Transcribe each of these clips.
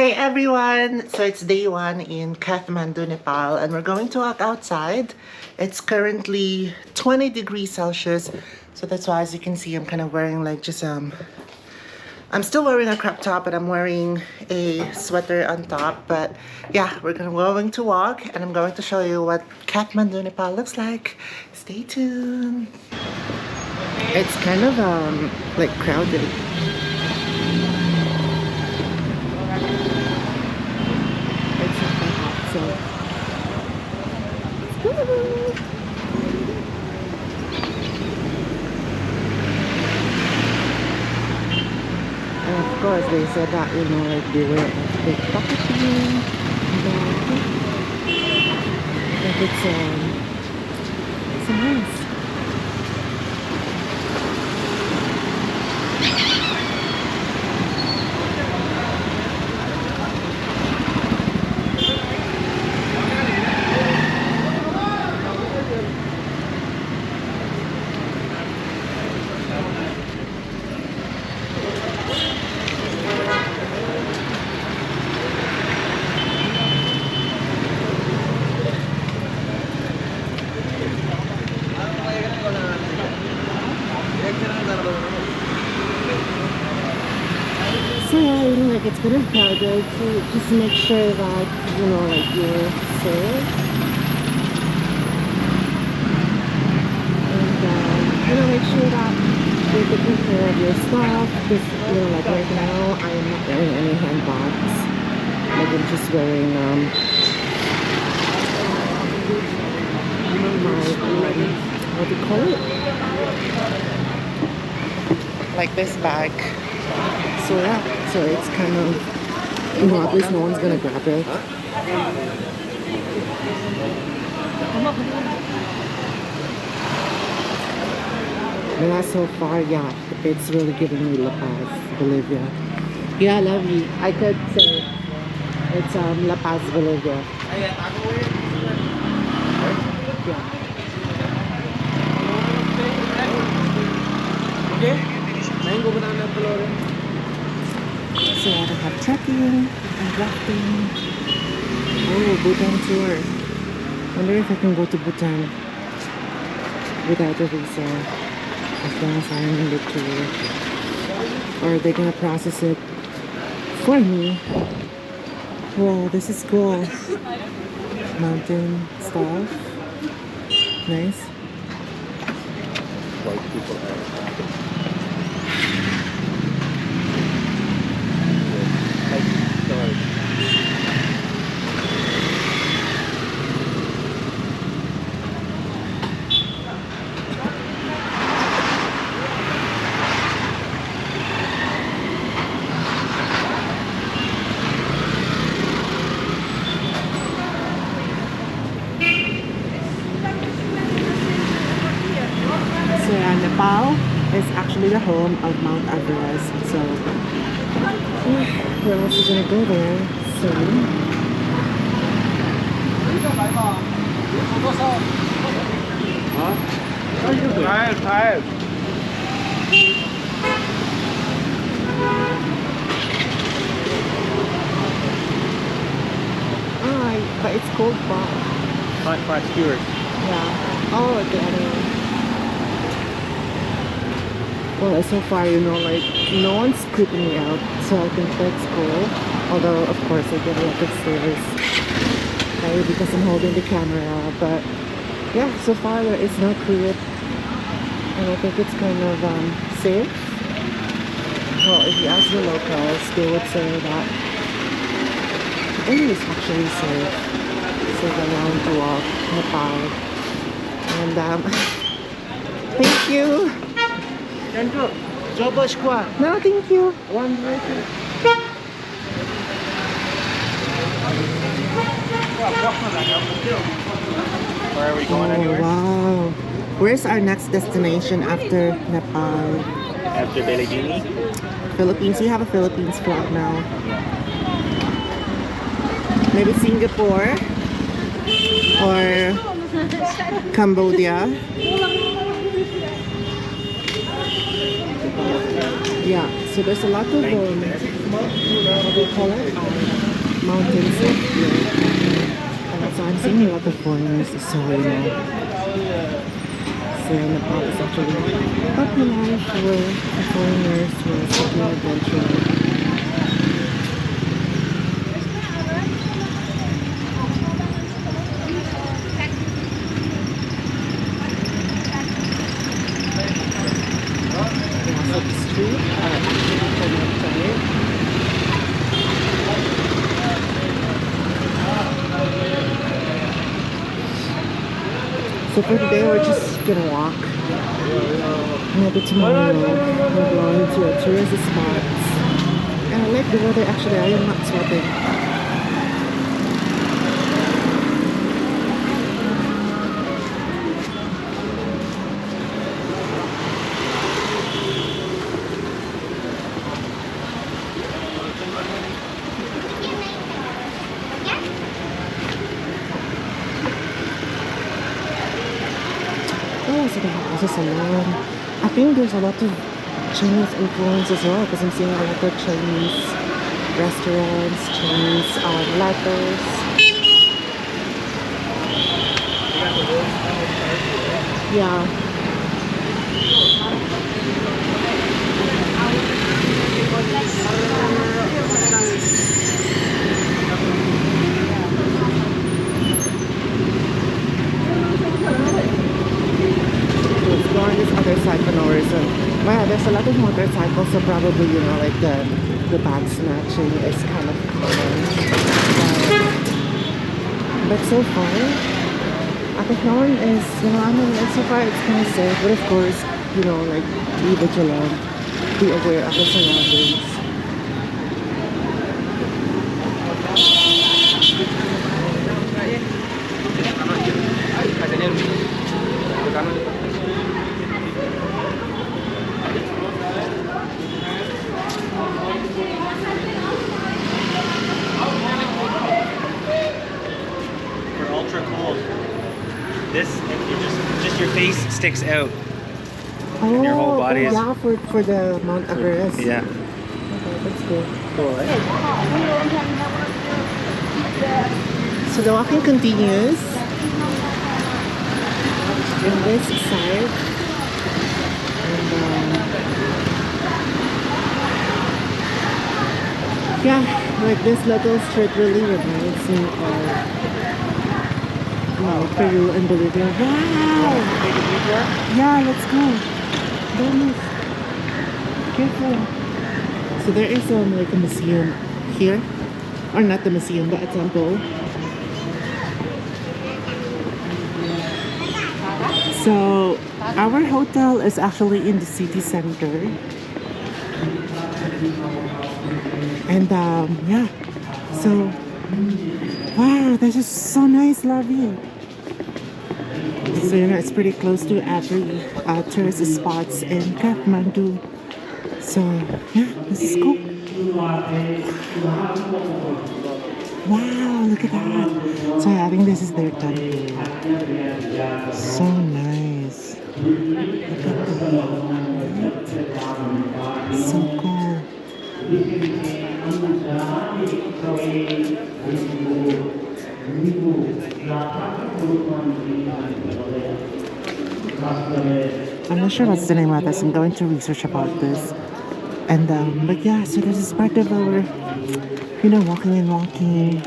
Hey everyone! So it's day one in Kathmandu, Nepal, and we're going to walk outside. It's currently 20 degrees Celsius, so that's why, as you can see, I'm kind of wearing like just I'm still wearing a crop top, but I'm wearing a sweater on top. But yeah, we're going to walk, and I'm going to show you what Kathmandu, Nepal looks like. Stay tuned. It's kind of like crowded. It's not that hot, so let's go. And of course, they said that, you know, like beware of pickpocketing. But it's nice. So yeah, you know, like it's kind of crowded, so just make sure that, you know, like you're safe. And, you know, make sure that you're taking care of your stuff, because, you know, like right now, I am not wearing any handbags. Like I'm just wearing, what do you call it? Like this bag. So yeah, so it's kind of, you know, at least no one's gonna grab it. Yeah, so far, yeah, it's really giving me La Paz, Bolivia. Yeah, lovely. I could say it's La Paz, Bolivia. Yeah. Mango banana flower. So I have trekking and rafting. Oh, Bhutan tour. Wonder if I can go to Bhutan without a visa, as long as I'm in the tour. Or are they gonna process it for me? Wow, this is cool. Mountain stuff. Nice. White people are. So yeah, Nepal is actually the home of Mount Everest. So we're also gonna go there soon. But it's cold fog. Hot skewers. Yeah. Oh, the other one. Well, so far, you know, like, no one's creeping me out, so I think that's cool. Although, of course, I get a lot of stares, right, because I'm holding the camera. But, yeah, so far, there is no creep. And I think it's kind of safe. Well, if you ask the locals, they would say that it is actually safe. Safe around to walk Nepal. And, thank you. No, thank you. One right here. Where are we going anywhere? Wow. Where's our next destination after Nepal? After Belegini? Philippines. We have a Philippines flag now. Maybe Singapore or Cambodia. Yeah, so there's a lot of what do you call it? mountains up here. And also I'm seeing a lot of foreigners, so so Nepal is actually popular for foreigners who are seeking adventure. And also the street are actually connected. So for today, we're just gonna walk. Maybe tomorrow we're going to a tourist spots. And I like the weather actually. I am not sweating. Oh, so they have also salon. I think there's a lot of Chinese influence as well because I'm seeing a lot of Chinese restaurants, Chinese letters. Yeah. Let's go on this other side for no reason. Well, there's a lot of motorcycles, so probably, like the bag snatching is kind of common. But so far, I think no one is, I mean, like so far it's kind of safe, but of course, like be vigilant, be aware of the surroundings. We're ultra cold. This, just your face sticks out. Oh, And your whole body is... yeah, for the Mount Everest. Yeah. Okay, that's good. Cool, right? So the walking continues in this side, and yeah, like this little street really reminds me of Peru and Bolivia. Wow! Yeah, let's go. Don't move. Careful. So there is like a museum here, or not the museum, but a temple. So our hotel is actually in the city center, and yeah, so wow, this is so nice, lovely. So it's pretty close to every tourist spots in Kathmandu. So yeah, this is cool. Wow, look at that. So yeah, I think this is their temple. So nice. Look at that. So cool. I'm not sure what's the name of this. I'm going to research about this. And but yeah, so this is part of our walking and walking,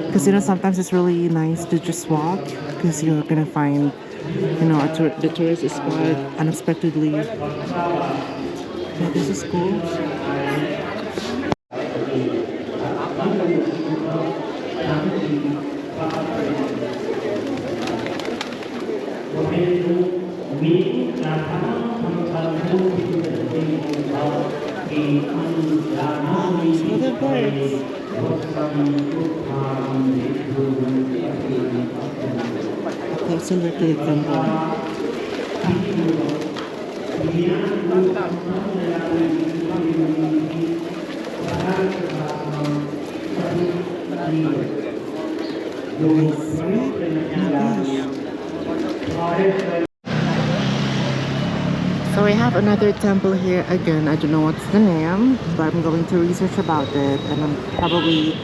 because sometimes it's really nice to just walk because you're gonna find the tourist spot unexpectedly. Yeah, this is cool. Other birds. Closer look at them. So we have another temple here again. I don't know what's the name, but I'm going to research about it, and I'm probably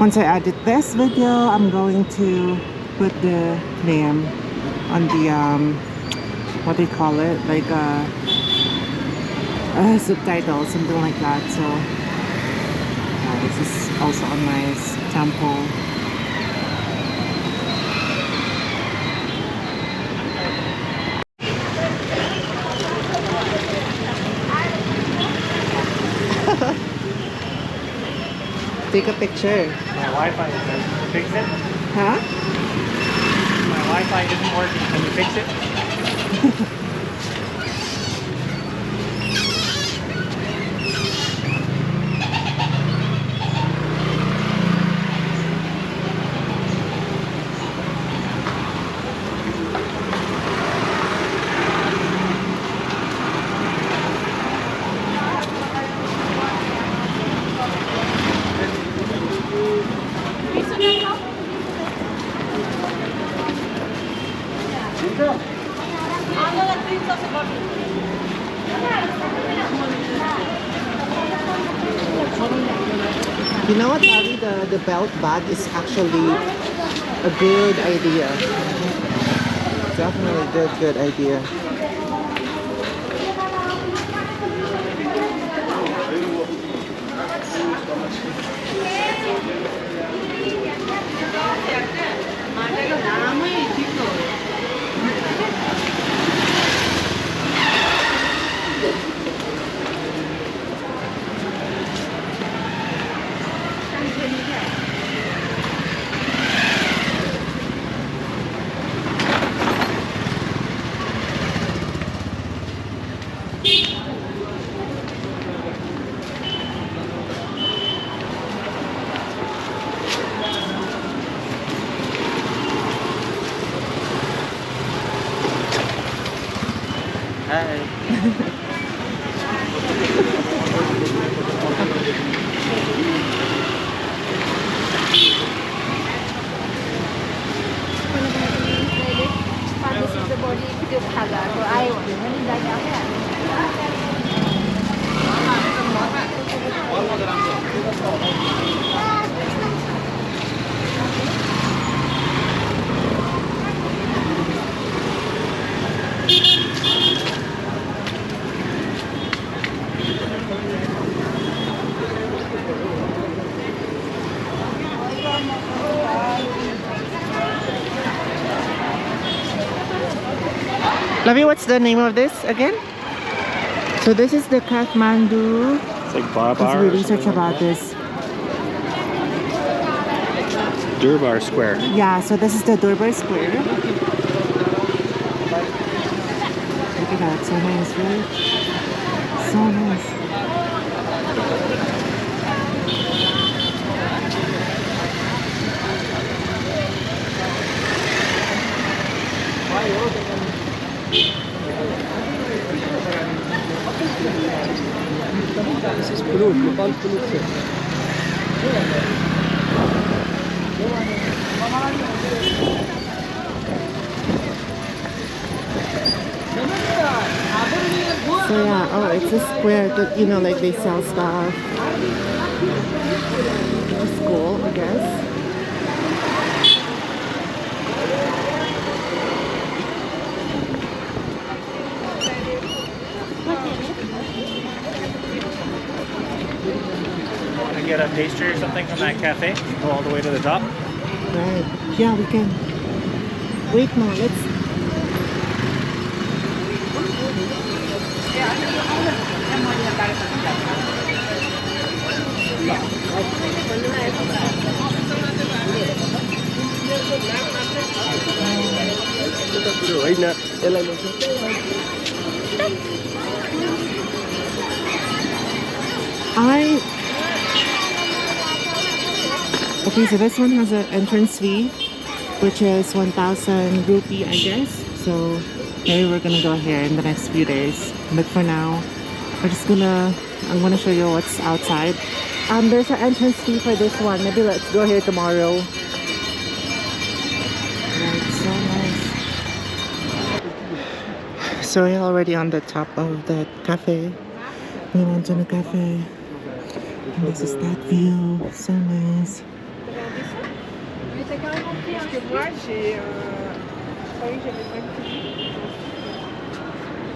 Once I edit this video, I'm going to put the name on the what do you call it, like subtitle, something like that. So this is also a nice temple. Take a picture. My Wi-Fi doesn't fix it. Huh? My Wi-Fi isn't working. Can you fix it? You know what, Abby? The belt bag is actually a good idea. Definitely good idea. Lavi, what's the name of this again? So this is the Kathmandu. It's like Babar. Let's do research about this. Durbar Square. Yeah, so this is the Durbar Square. Look at that, so nice, right? So nice. This is Pulu, Nepal Pulu. So yeah, oh, it's a square that, you know, like they sell stuff. It's cool, I guess. Want to get a pastry or something from that cafe? Go all the way to the top. Right. Yeah, we can. Wait, no, let's. Okay, so this one has an entrance fee, which is 1,000 rupee, I guess. So maybe we're gonna go here in the next few days. But for now, I'm gonna show you what's outside. There's an entrance fee for this one. Maybe let's go here tomorrow. Yeah, it's so nice. So we're already on the top of the cafe. We went to the cafe. And this is that view. So nice. Parce que moi, j'ai. Je croyais que j'avais pas le prix.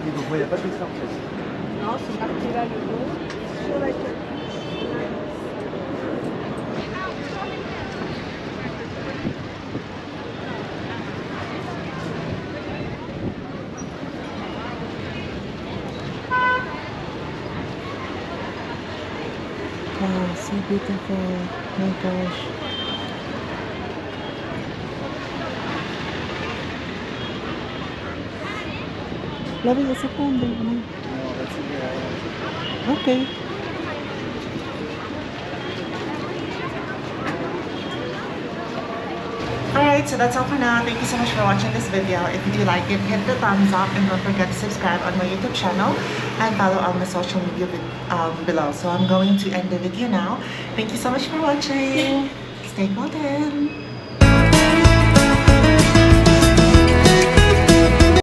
Et donc, il n'y a pas de dessin en fait. Non, c'est marqué là le nom sur la carte. Wow, so beautiful. Oh my gosh. Lovely, it's a pond. No, that's in here. Okay. Alright, so that's all for now. Thank you so much for watching this video. If you do like it, hit the thumbs up and don't forget to subscribe on my YouTube channel and follow all my social media below. So I'm going to end the video now. Thank you so much for watching. Stay golden.